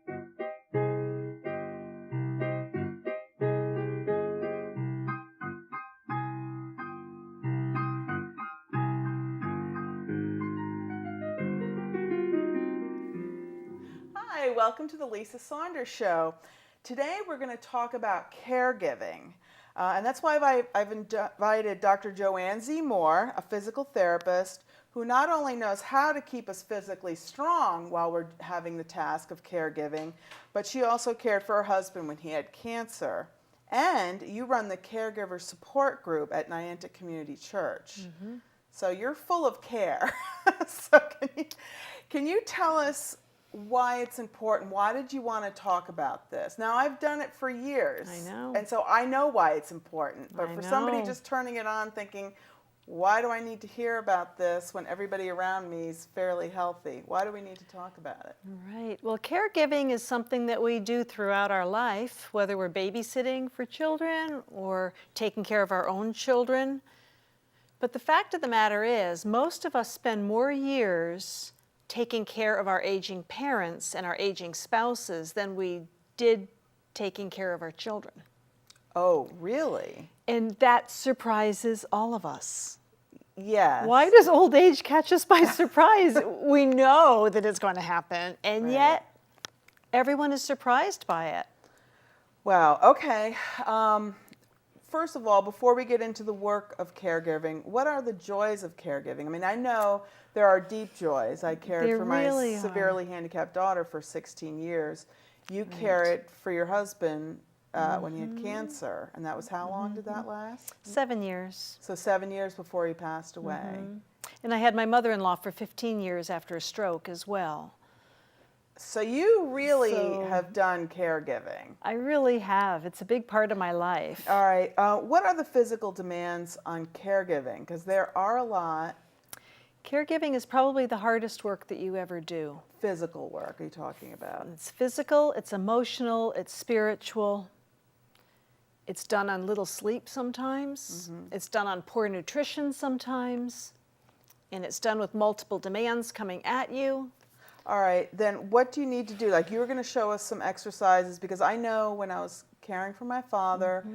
Hi, welcome to the Lisa Saunders Show. Today we're going to talk about caregiving. And that's why I've invited Dr. Joanne Z. Moore, a physical therapist who not only knows how to keep us physically strong while we're having the task of caregiving, but she also cared for her husband when he had cancer. And you run the caregiver support group at Niantic Community Church. Mm-hmm. So you're full of care. So can you tell us why it's important? Why did you want to talk about this? Now, I've done it for years. I know. And so I know why it's important. But I for know. somebody just turning it on thinking, why do I need to hear about this when everybody around me is fairly healthy? Why do we need to talk about it? Right. Well, caregiving is something that we do throughout our life, whether we're babysitting for children or taking care of our own children. But the fact of the matter is, most of us spend more years taking care of our aging parents and our aging spouses than we did taking care of our children. Oh, really? And that surprises all of us. Yes. Why does old age catch us by surprise? We know that it's going to happen, and Right. yet everyone is surprised by it. Wow, okay. First of all, before we get into the work of caregiving, what are the joys of caregiving? I mean, I know there are deep joys. I cared There for my really are. severely handicapped daughter for 16 years. You cared for your husband when he had cancer, and that was how long did that last? 7 years. So 7 years before he passed away. And I had my mother-in-law for 15 years after a stroke as well. So you really So- have done caregiving. I really have. It's a big part of my life. All right. What are the physical demands on caregiving? Because there are a lot. Caregiving is probably the hardest work that you ever do. Physical work are you talking about? It's physical, it's emotional, it's spiritual. It's done on little sleep sometimes. It's done on poor nutrition sometimes. And it's done with multiple demands coming at you. All right, then what do you need to do? Like, you were going to show us some exercises, because I know when I was caring for my father,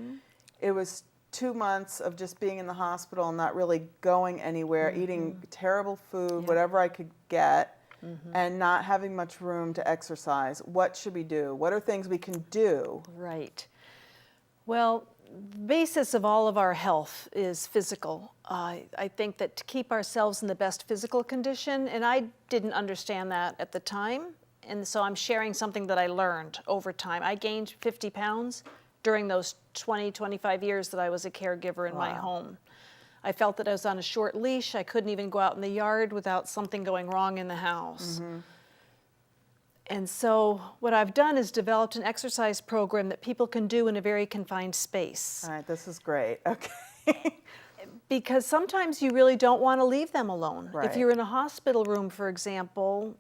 it was 2 months of just being in the hospital and not really going anywhere, eating terrible food, whatever I could get, and not having much room to exercise. What should we do? What are things we can do? Right. Well, the basis of all of our health is physical. I think that to keep ourselves in the best physical condition, and I didn't understand that at the time, and so I'm sharing something that I learned over time. I gained 50 pounds during those 20, 25 years that I was a caregiver in my home. I felt that I was on a short leash. I couldn't even go out in the yard without something going wrong in the house. And so what I've done is developed an exercise program that people can do in a very confined space. All right, this is great. Okay. Because sometimes you really don't want to leave them alone. Right. If you're in a hospital room, for example,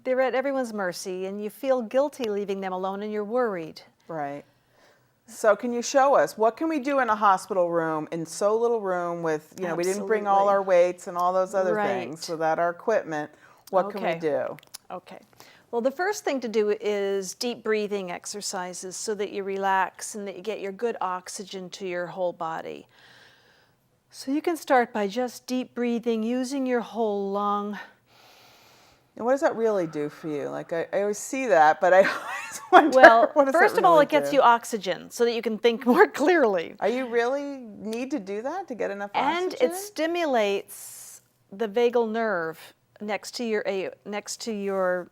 they're at everyone's mercy, and you feel guilty leaving them alone, and you're worried. Right. So can you show us, what can we do in a hospital room, in so little room with, you know, we didn't bring all Absolutely. our weights and all those other Right. things without our equipment. What can we Okay. do? Okay. Well, the first thing to do is deep breathing exercises so that you relax and that you get your good oxygen to your whole body. So you can start by just deep breathing, using your whole lung. And what does that really do for you? Like, I always see that, but I always wonder, Well, what does that first of all, really it gets do? you oxygen so that you can think more clearly. Are you really need to do that to get enough And oxygen? it stimulates the vagal nerve next to your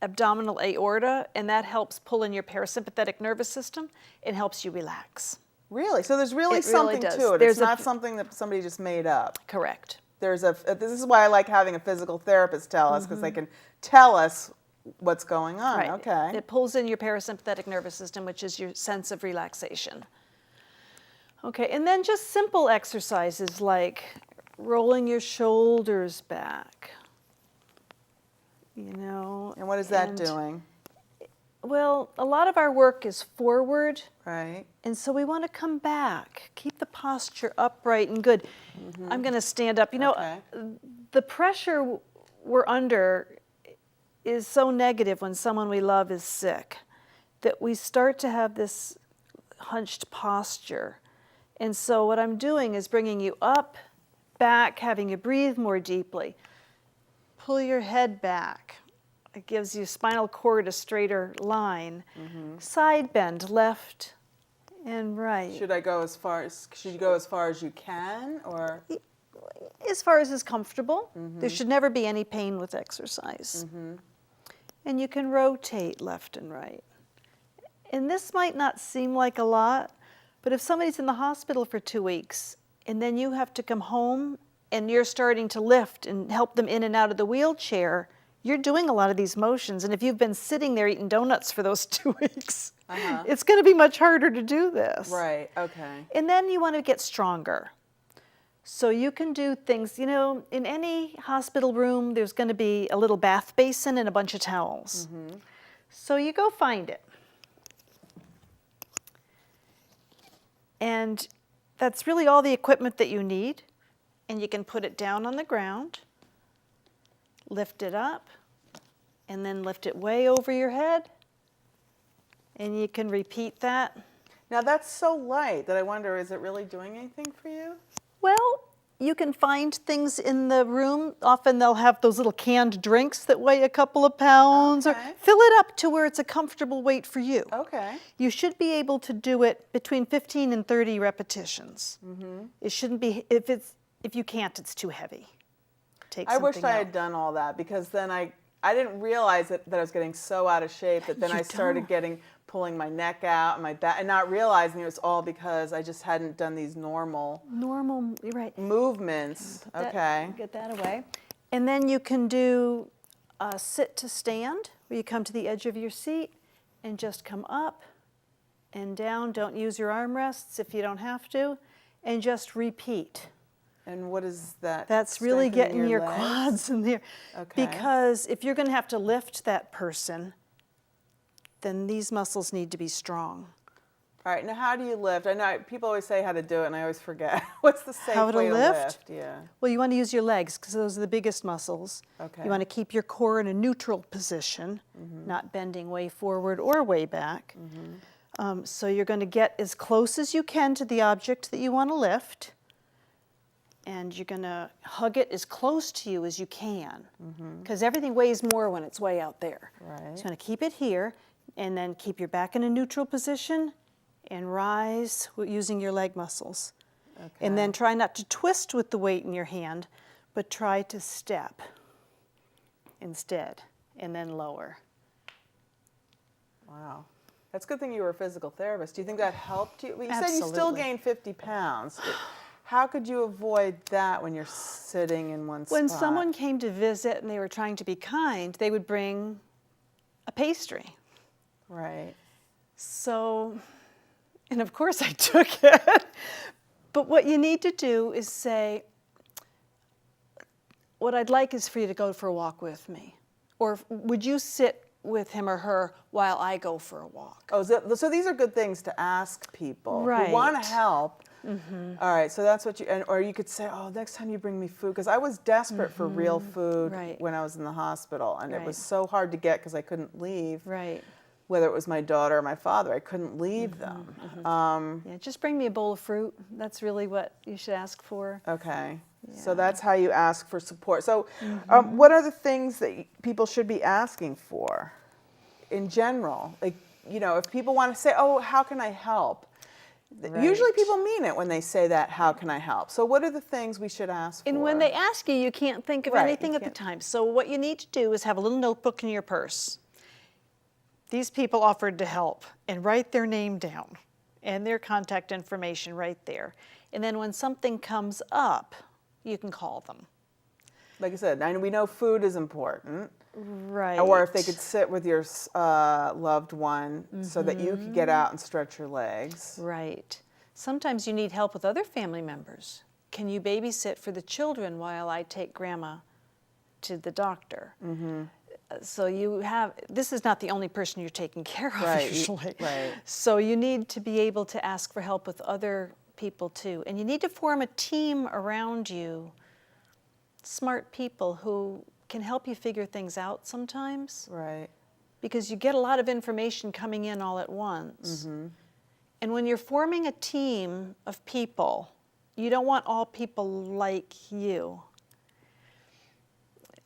abdominal aorta, and that helps pull in your parasympathetic nervous system and helps you relax. Really? So there's really It really something does. to it. There's It's not something that somebody just made up. Correct. This is why I like having a physical therapist tell us, because they can tell us what's going on. Right. Okay. It pulls in your parasympathetic nervous system, which is your sense of relaxation. Okay, and then just simple exercises like rolling your shoulders back. You know. And what is that and- doing? Well, a lot of our work is forward, Right. and so we want to come back, keep the posture upright and good. I'm going to stand up. You know, Okay. the pressure we're under is so negative when someone we love is sick that we start to have this hunched posture. And so what I'm doing is bringing you up, back, having you breathe more deeply. Pull your head back. It gives your spinal cord a straighter line. Side bend, left and right. Should you go as far as you can, or? As far as is comfortable. There should never be any pain with exercise. And you can rotate left and right. And this might not seem like a lot, but if somebody's in the hospital for 2 weeks and then you have to come home and you're starting to lift and help them in and out of the wheelchair, you're doing a lot of these motions. And if you've been sitting there eating donuts for those 2 weeks, it's going to be much harder to do this. Right, okay. And then you want to get stronger. So you can do things, you know, in any hospital room, there's going to be a little bath basin and a bunch of towels. So you go find it. And that's really all the equipment that you need. And you can put it down on the ground, lift it up, and then lift it way over your head. And you can repeat that. Now that's so light that I wonder, is it really doing anything for you? Well, you can find things in the room. Often they'll have those little canned drinks that weigh a couple of pounds. Okay. Or fill it up to where it's a comfortable weight for you. Okay. You should be able to do it between 15 and 30 repetitions. It shouldn't be, if you can't, it's too heavy. Take I something wished I out. had done all that, because then I didn't realize that I was getting so out of shape that then You I started don't. pulling my neck out and my back, and not realizing it was all because I just hadn't done these normal You're right. movements. Okay. Get that away. And then you can do a sit to stand, where you come to the edge of your seat and just come up and down. Don't use your armrests if you don't have to, and just repeat. And what is that? That's really Strengthening getting your legs? quads in there. Okay. Because if you're going to have to lift that person, then these muscles need to be strong. All right. Now, how do you lift? I know people always say how to do it, and I always forget. What's the safe How to way to lift? lift? Yeah. Well, you want to use your legs because those are the biggest muscles. Okay. You want to keep your core in a neutral position, not bending way forward or way back. So you're going to get as close as you can to the object that you want to lift, and you're going to hug it as close to you as you can, because everything weighs more when it's way out there. Right. So you're going to keep it here, and then keep your back in a neutral position, and rise using your leg muscles. Okay. And then try not to twist with the weight in your hand, but try to step instead, and then lower. Wow. That's a good thing you were a physical therapist. Do you think that helped you? Well, you said you still Absolutely. gained 50 pounds. How could you avoid that when you're sitting in one spot? When someone came to visit and they were trying to be kind, they would bring a pastry. Right. So, and of course I took it. But what you need to do is say, what I'd like is for you to go for a walk with me. Or would you sit with him or her while I go for a walk? Oh, so these are good things to ask people who want Right. to help. All right, so that's what or you could say, oh, next time you bring me food, because I was desperate for real food Right. when I was in the hospital, and it was Right. so hard to get because I couldn't leave. Right. Whether it was my daughter or my father, I couldn't leave them. Yeah, just bring me a bowl of fruit. That's really what you should ask for. Okay. So Yeah. that's how you ask for support. So what are the things that people should be asking for in general? Like, you know, if people want to say, oh, how can I help? Usually Right. people mean it when they say that, how can I help? So what are the things we should ask for? And when they ask you, you can't think of Right, anything you at the can't. time. So what you need to do is have a little notebook in your purse. These people offered to help, and write their name down and their contact information right there. And then when something comes up, you can call them. Like I said, we know food is important. Right. Or if they could sit with your loved one so that you could get out and stretch your legs. Right. Sometimes you need help with other family members. Can you babysit for the children while I take grandma to the doctor? So you have, this is not the only person you're taking care of Right, usually. right. So you need to be able to ask for help with other people too. And you need to form a team around you, smart people who can help you figure things out sometimes. Right. Because you get a lot of information coming in all at once. And when you're forming a team of people, you don't want all people like you.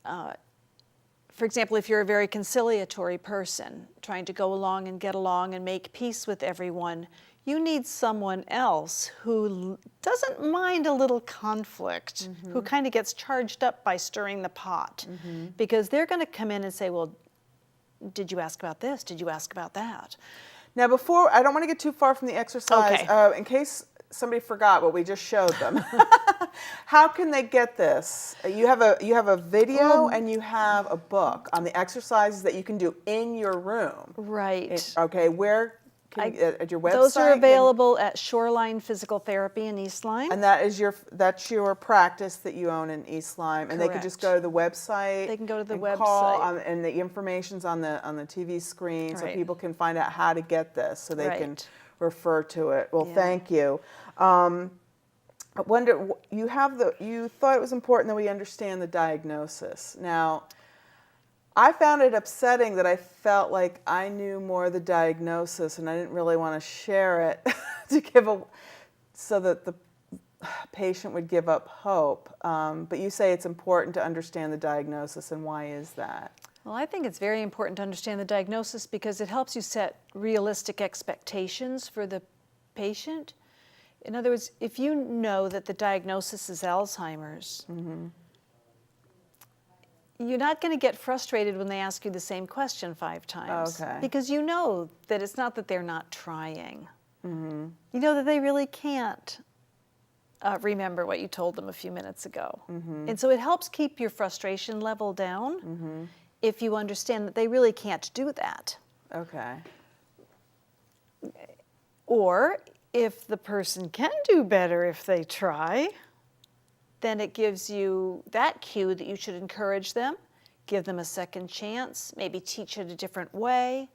For example, if you're a very conciliatory person, trying to go along and get along and make peace with everyone, you need someone else who doesn't mind a little conflict, who kind of gets charged up by stirring the pot. Because they're going to come in and say, well, did you ask about this? Did you ask about that? Now, before, I don't want to get too far from the exercise. Okay. In case somebody forgot what we just showed them, how can they get this? You have a video and you have a book on the exercises that you can do in your room. Right. Okay, where? At your website? Those are available at Shoreline Physical Therapy in East Lyme. And that's your practice that you own in East Lyme, and they can just go to the website. They can go to the and website. call, and the information's on the TV screen, so Right. people can find out how to get this, so they can Right. refer to it. Well, Yeah. thank you. I wonder, you thought it was important that we understand the diagnosis. Now, I found it upsetting that I felt like I knew more of the diagnosis and I didn't really want to share it so that the patient would give up hope. But you say it's important to understand the diagnosis, and why is that? Well, I think it's very important to understand the diagnosis because it helps you set realistic expectations for the patient. In other words, if you know that the diagnosis is Alzheimer's, you're not going to get frustrated when they ask you the same question 5 times. Okay. Because you know that it's not that they're not trying. You know that they really can't remember what you told them a few minutes ago. And so it helps keep your frustration level down if you understand that they really can't do that. Okay. Or if the person can do better if they try, then it gives you that cue that you should encourage them, give them a second chance, maybe teach it a different way,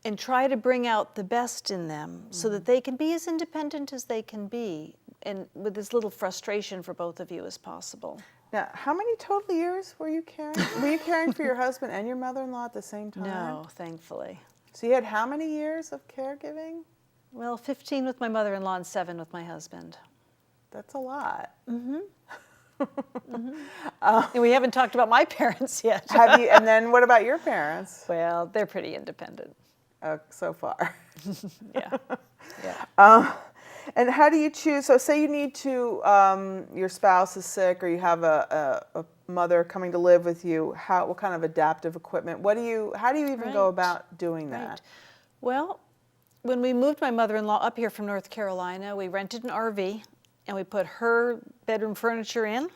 and try to bring out the best in them so that they can be as independent as they can be, and with as little frustration for both of you as possible. Now, how many total years were you caring? Were you caring for your husband and your mother-in-law at the same time? No, thankfully. So you had how many years of caregiving? Well, 15 with my mother-in-law and 7 with my husband. That's a lot. And we haven't talked about my parents yet. Have you? And then what about your parents? Well, they're pretty independent. So far. Yeah. Yeah. And how do you choose? So say you need to, your spouse is sick, or you have a mother coming to live with you. What kind of adaptive equipment? How do you even go about doing that? Right. Well, when we moved my mother-in-law up here from North Carolina, we rented an RV and we put her bedroom furniture in,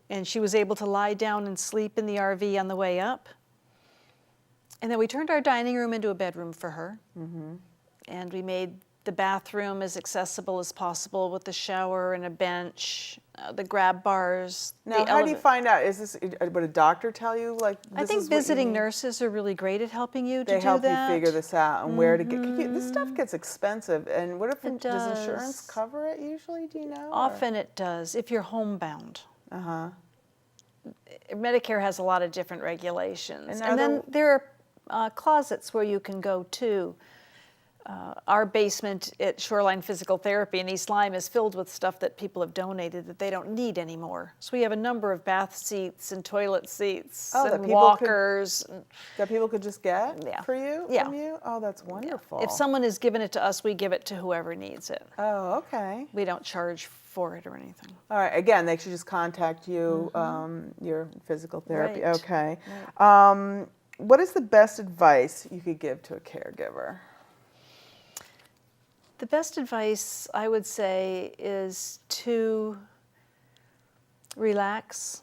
and she was able to lie down and sleep in the RV on the way up. And then we turned our dining room into a bedroom for her. And we made the bathroom as accessible as possible with the shower and a bench, the grab bars. Now, how do you find out? Is this, would a doctor tell you, like, this I think is what you visiting need? nurses are really great at helping you to do that. They help you figure this out and where to get. This stuff gets expensive, and what if It does insurance does. cover it usually? Do you know? Often it does, if you're homebound. Uh-huh. Medicare has a lot of different regulations. And And then there are closets where you can go too. Our basement at Shoreline Physical Therapy in East Lyme is filled with stuff that people have donated that they don't need anymore. So we have a number of bath seats and toilet seats that and people walkers. That people could just get Yeah. for you? Yeah. From you? Oh, that's wonderful. If someone has given it to us, we give it to whoever needs it. Oh, okay. We don't charge for it or anything. All right. Again, they should just contact you, your physical therapy. Right. Okay. What is the best advice you could give to a caregiver? The best advice, I would say, is to relax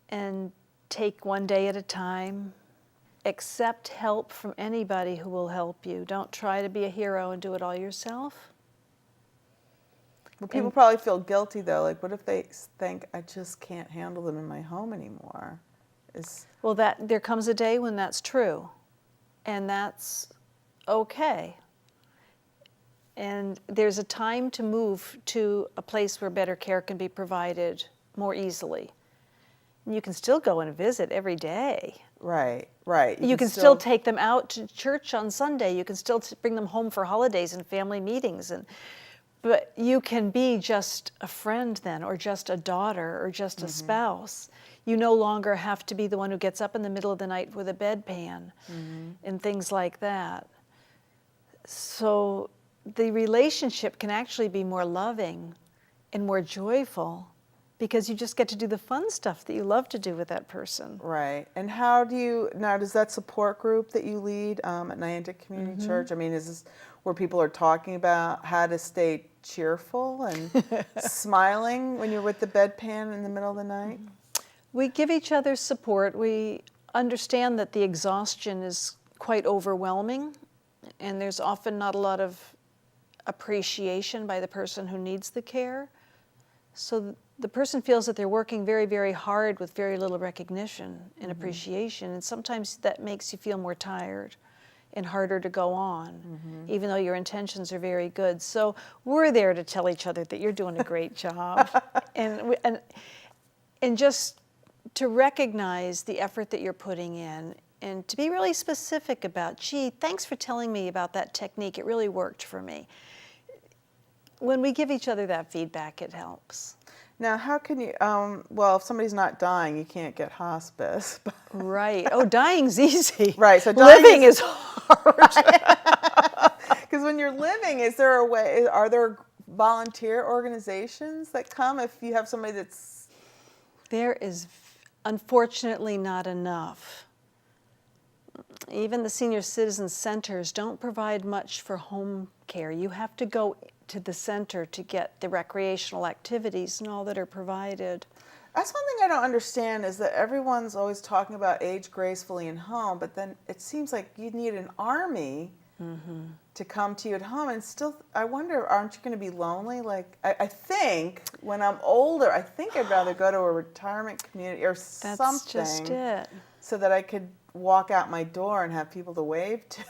and take one day at a time. Accept help from anybody who will help you. Don't try to be a hero and do it all yourself. Well, people probably feel guilty, though. Like, what if they think, I just can't handle them in my home anymore? Well, there comes a day when that's true, and that's okay. And there's a time to move to a place where better care can be provided more easily. You can still go and visit every day. Right, right. You can still take them out to church on Sunday. You can still bring them home for holidays and family meetings. But you can be just a friend then, or just a daughter, or just a spouse. You no longer have to be the one who gets up in the middle of the night with a bedpan and things like that. So the relationship can actually be more loving and more joyful because you just get to do the fun stuff that you love to do with that person. Right. And how do you, now does that support group that you lead at Niantic Community Church, I mean, is this where people are talking about how to stay cheerful and smiling when you're with the bedpan in the middle of the night? We give each other support. We understand that the exhaustion is quite overwhelming, and there's often not a lot of appreciation by the person who needs the care. So the person feels that they're working very, very hard with very little recognition and appreciation, and sometimes that makes you feel more tired and harder to go on, even though your intentions are very good. So we're there to tell each other that you're doing a great job, and just to recognize the effort that you're putting in, and to be really specific about, gee, thanks for telling me about that technique. It really worked for me. When we give each other that feedback, it helps. Now, how can you, well, if somebody's not dying, you can't get hospice. Right. Oh, dying's easy. Right. So living is hard. Because when you're living, is there a way, are there volunteer organizations that come if you have somebody that's... There is unfortunately not enough. Even the senior citizen centers don't provide much for home care. You have to go to the center to get the recreational activities and all that are provided. That's one thing I don't understand is that everyone's always talking about age gracefully in home, but then it seems like you need an army to come to you at home. And still, I wonder, aren't you going to be lonely? Like, I think when I'm older, I think I'd rather go to a retirement community or something. That's just it. So that I could walk out my door and have people to wave to.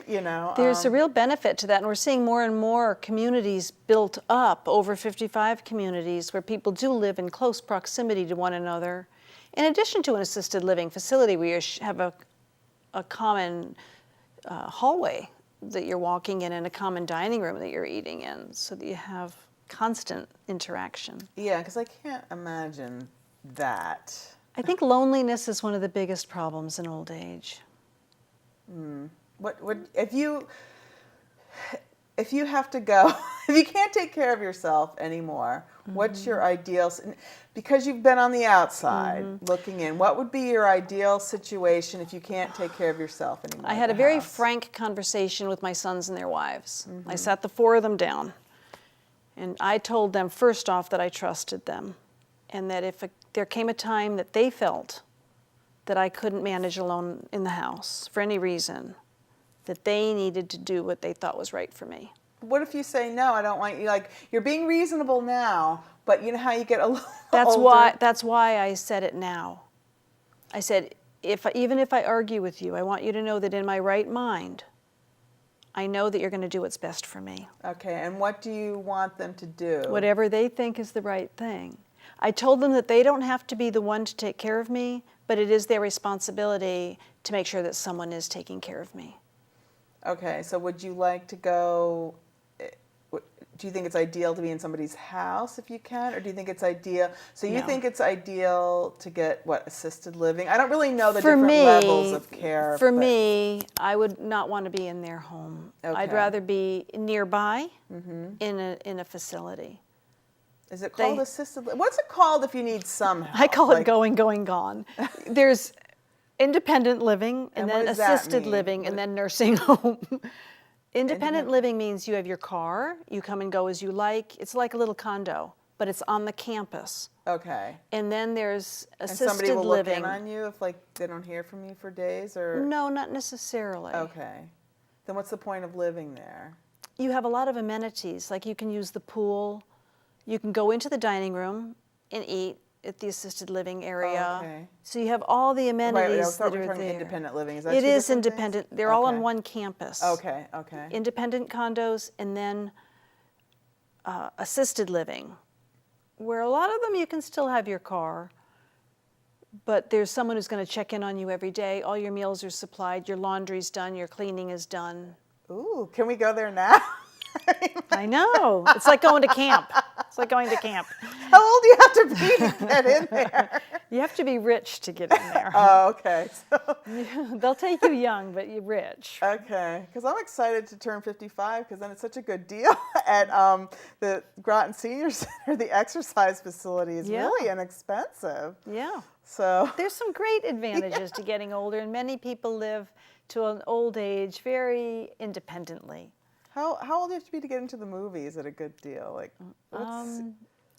You know, there's a real benefit to that, and we're seeing more and more communities built up, over 55 communities, where people do live in close proximity to one another. In addition to an assisted living facility where you have a common hallway that you're walking in and a common dining room that you're eating in, so that you have constant interaction. Yeah, because I can't imagine that. I think loneliness is one of the biggest problems in old age. What if you have to go, if you can't take care of yourself anymore, what's your ideal, because you've been on the outside looking in, what would be your ideal situation if you can't take care of yourself anymore? I had a very frank conversation with my sons and their wives. I sat the four of them down, and I told them first off that I trusted them, and that if there came a time that they felt that I couldn't manage alone in the house for any reason, that they needed to do what they thought was right for me. What if you say, no, I don't want you, like, you're being reasonable now, but you know how you get a little older? That's why I said it now. I said, even if I argue with you, I want you to know that in my right mind, I know that you're going to do what's best for me. Okay, and what do you want them to do? Whatever they think is the right thing. I told them that they don't have to be the one to take care of me, but it is their responsibility to make sure that someone is taking care of me. Okay, so would you like to go, do you think it's ideal to be in somebody's house if you can, or do you think it's ideal, so you think it's ideal to get, what, assisted living? I don't really know the different levels of care. For me, I would not want to be in their home. Okay. I'd rather be nearby in a facility. Is it called assisted living? What's it called if you need some help? I call it going, gone. There's independent living, and then assisted living, and then nursing home. Independent living means you have your car, you come and go as you like. It's like a little condo, but it's on the campus. Okay. And then there's assisted living. And somebody will look in on you if, like, they don't hear from you for days, or? No, not necessarily. Okay. Then what's the point of living there? You have a lot of amenities, like you can use the pool, you can go into the dining room and eat at the assisted living area. Okay. So you have all the amenities that are there. Independent living. Is that It two is different independent. things? They're all on one campus. Okay, okay. Independent condos, and then assisted living, where a lot of them you can still have your car, but there's someone who's going to check in on you every day. All your meals are supplied, your laundry's done, your cleaning is done. Ooh, can we go there now? I know. It's like going to camp. It's like going to camp. How old do you have to be to get in there? You have to be rich to get in there. Oh, okay. They'll take you young, but you're rich. Okay, because I'm excited to turn 55 because then it's such a good deal at the Groton Senior Center. The exercise facility is really inexpensive. Yeah. So there's some great advantages to getting older, and many people live to an old age very independently. how old do you have to be to get into the movies at a good deal? Like,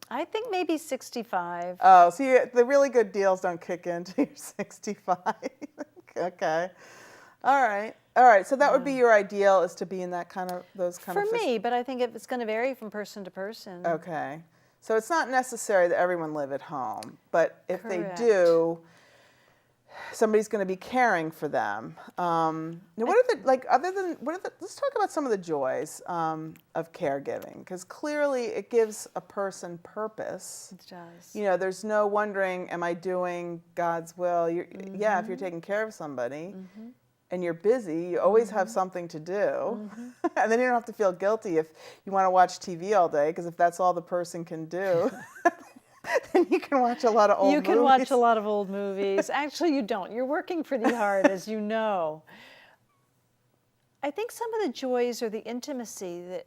I think maybe 65. oh, so the really good deals don't kick in until you're 65. Okay. All right. So that would be your ideal, is to be in that kind of For me, but I think it's going to vary from person to person. Okay. So it's not necessary that everyone live at home, but if Correct. they do, somebody's going to be caring for them. Now, what are the, like, let's talk about some of the joys of caregiving, because clearly it gives a person purpose. It does. You know, there's no wondering, am I doing God's will? Yeah, if you're taking care of somebody and you're busy, you always have something to do. And then you don't have to feel guilty if you want to watch TV all day, because if that's all the person can do, then you can watch a lot of old movies. You can watch a lot of old movies. Actually, you don't. You're working pretty hard, as you know. I think some of the joys are the intimacy that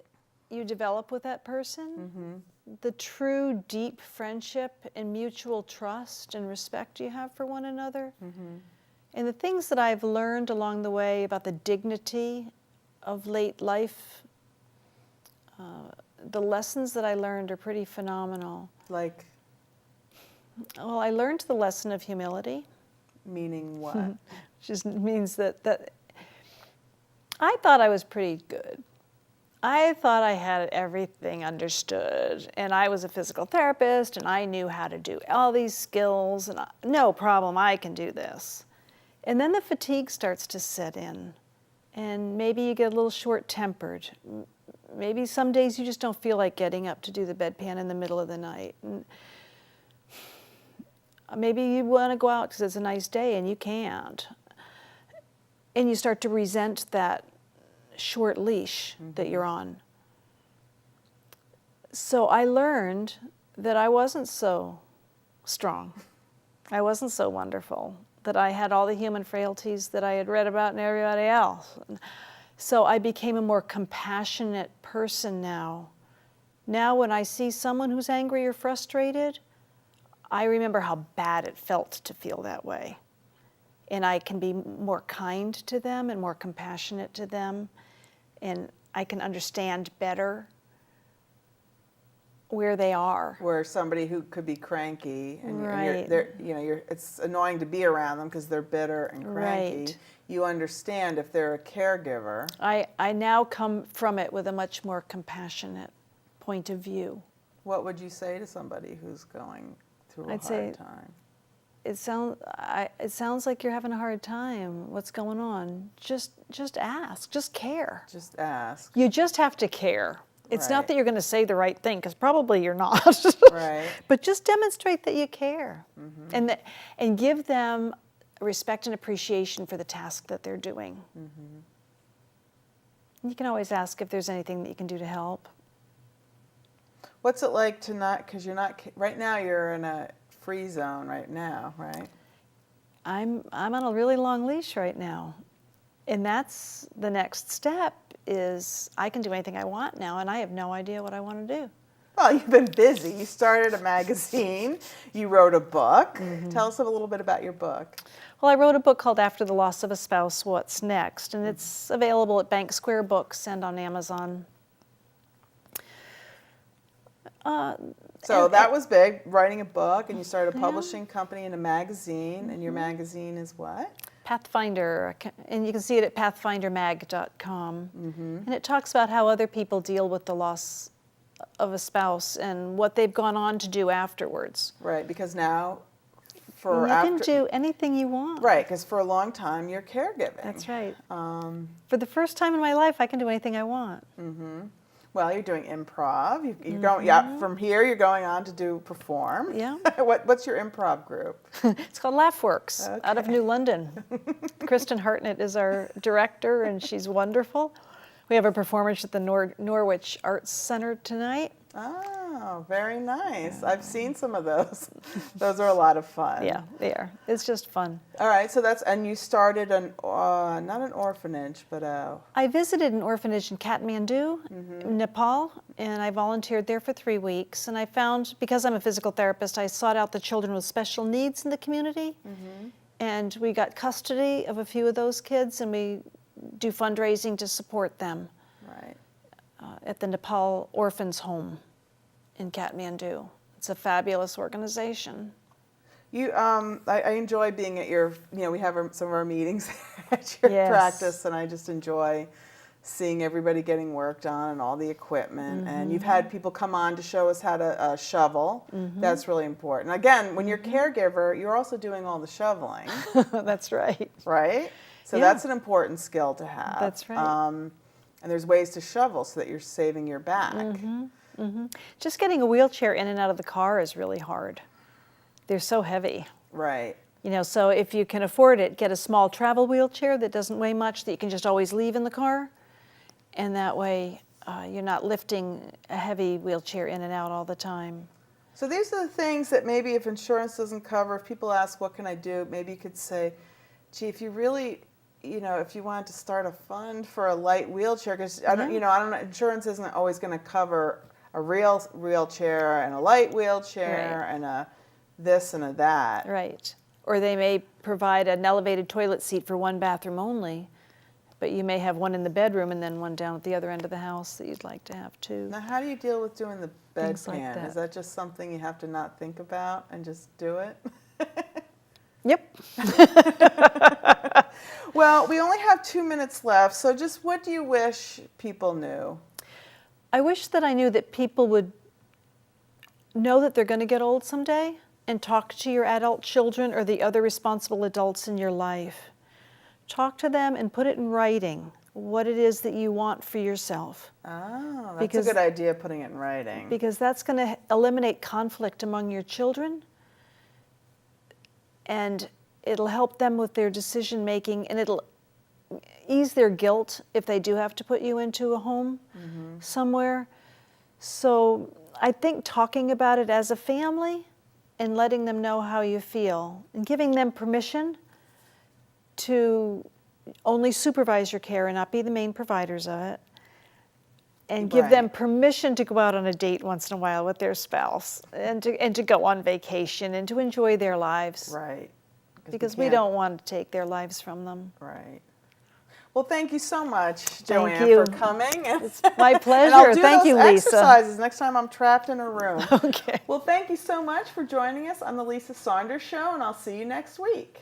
you develop with that person, the true, deep friendship and mutual trust and respect you have for one another, and the things that I've learned along the way about the dignity of late life. The lessons that I learned are pretty phenomenal. Like? Well, I learned the lesson of humility. Meaning what? Which just means that I thought I was pretty good. I thought I had everything understood, and I was a physical therapist, and I knew how to do all these skills, and no problem, I can do this. And then the fatigue starts to set in, and maybe you get a little short-tempered. Maybe some days you just don't feel like getting up to do the bedpan in the middle of the night. And maybe you want to go out because it's a nice day and you can't. And you start to resent that short leash that you're on. So I learned that I wasn't so strong. I wasn't so wonderful, that I had all the human frailties that I had read about in everybody else. So I became a more compassionate person now. Now when I see someone who's angry or frustrated, I remember how bad it felt to feel that way. And I can be more kind to them and more compassionate to them. And I can understand better where they are. Where somebody who could be cranky and Right. it's annoying to be around them because they're bitter and cranky. Right. You understand if they're a caregiver. I now come from it with a much more compassionate point of view. What would you say to somebody who's going through a I'd say, hard time? It sounds like you're having a hard time. What's going on? Just ask. Just care. Just ask. You just have to care. It's Right. not that you're going to say the right thing, because probably you're not. Right. But just demonstrate that you care, and give them respect and appreciation for the task that they're doing. You can always ask if there's anything that you can do to help. What's it like to not, because you're not, right now you're in a free zone right now, right? I'm on a really long leash right now. And that's the next step, is I can do anything I want now, and I have no idea what I want to do. Well, you've been busy. You started a magazine. You wrote a book. Tell us a little bit about your book. Well, I wrote a book called After the Loss of a Spouse, What's Next? And it's available at Bank Square Books and on Amazon. So that was big, writing a book, and you started a publishing company and a magazine, and your magazine is what? Pathfinder, and you can see it at pathfindermag.com. And it talks about how other people deal with the loss of a spouse and what they've gone on to do afterwards. Right, because now, You can do anything you want. Right, because for a long time you're caregiving. That's right. For the first time in my life, I can do anything I want. Well, you're doing improv. You're going, yeah, from here you're going on to perform. Yeah. What's your improv group? It's called LaughWorks out of Okay. New London. Kristen Hartnett is our director, and she's wonderful. We have a performance at the Norwich Arts Center tonight. Oh, very nice. I've seen some of those. Those are a lot of fun. Yeah, they are. It's just fun. All right, so and you started not an orphanage, but I visited an orphanage in Kathmandu, Nepal, and I volunteered there for 3 weeks. And I found, because I'm a physical therapist, I sought out the children with special needs in the community. And we got custody of a few of those kids, and we do fundraising to support them right. at the Nepal Orphans Home in Kathmandu. It's a fabulous organization. I enjoy being at your, we have some of our meetings at your Yes. practice, and I just enjoy seeing everybody getting worked on and all the equipment. And you've had people come on to show us how to shovel. That's really important. Again, when you're a caregiver, you're also doing all the shoveling, That's right. right? So Yeah. that's an important skill to have. That's right. And there's ways to shovel so that you're saving your back. Just getting a wheelchair in and out of the car is really hard. They're so heavy. Right. So if you can afford it, get a small travel wheelchair that doesn't weigh much, that you can just always leave in the car. And that way, you're not lifting a heavy wheelchair in and out all the time. So these are the things that maybe if insurance doesn't cover, if people ask, what can I do? Maybe you could say, gee, if you really, if you wanted to start a fund for a light wheelchair, because I don't know, insurance isn't always going to cover a real wheelchair and a light wheelchair Right. and a this and a that. Right. Or they may provide an elevated toilet seat for one bathroom only, but you may have one in the bedroom and then one down at the other end of the house that you'd like to have too. Now, how do you deal with doing the Things like bedpan? that. Is that just something you have to not think about and just do it? Yep. Well, we only have 2 minutes left, so just what do you wish people knew? I wish that I knew that people would know that they're going to get old someday and talk to your adult children or the other responsible adults in your life. Talk to them and put it in writing, what it is that you want for yourself. Oh, that's Because- a good idea, putting it in writing. Because that's going to eliminate conflict among your children, and it'll help them with their decision making, and it'll ease their guilt if they do have to put you into a home somewhere. So I think talking about it as a family and letting them know how you feel and giving them permission to only supervise your care and not be the main providers of it, and give them Right. permission to go out on a date once in a while with their spouse and to go on vacation and to enjoy their lives. Right. Because we can't- don't want to take their lives from them. Right. Well, thank you so much, Joanne, you. for coming. It's my And pleasure. I'll do Thank those you, Lisa. exercises next time I'm trapped in a room. Okay. Well, thank you so much for joining us on the Lisa Saunders Show, and I'll see you next week.